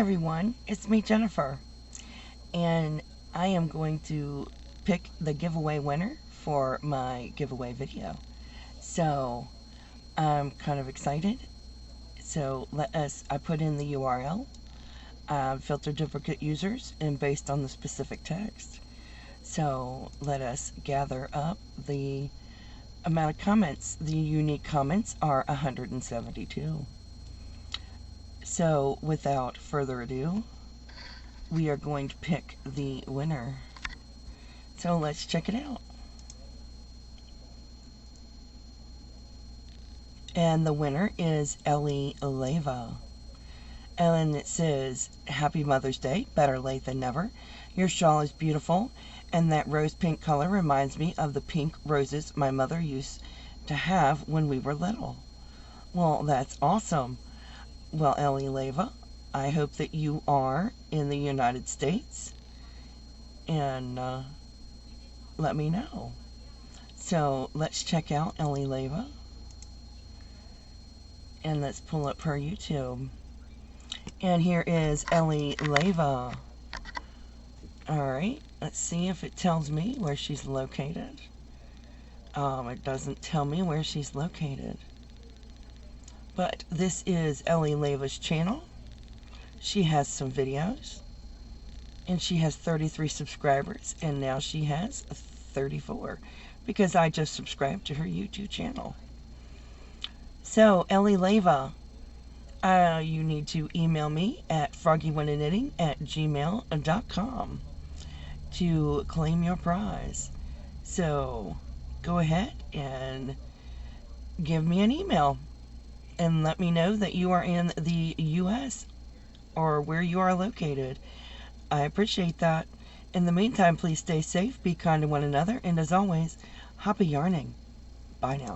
everyone, it's me, Jennifer, and I am going to pick the giveaway winner for my giveaway video. So I'm kind of excited. So I put in the URL, filter duplicate users, and based on the specific text. So let us gather up the amount of comments. The unique comments are 172. So without further ado, we are going to pick the winner. So let's check it out. And the winner is Ellie Leyva. And it says, Happy Mother's Day, better late than never. Your shawl is beautiful, and that rose pink color reminds me of the pink roses my mother used to have when we were little. Well, that's awesome. Well, Ellie Leyva, I hope that you are in the United States, and let me know. So let's check out Ellie Leyva, and let's pull up her YouTube. And here is Ellie Leyva. Alright, let's see if it tells me where she's located. It doesn't tell me where she's located. But this is Ellie Leyva's channel. She has some videos. And she has 33 subscribers. And now she has 34. Because I just subscribed to her YouTube channel. So, Ellie Leyva, you need to email me at froggywentaknitting@gmail.com to claim your prize. So, go ahead and give me an email. And let me know that you are in the U.S. or where you are located. I appreciate that. In the meantime, please stay safe, be kind to one another, and as always, happy yarning. Bye now.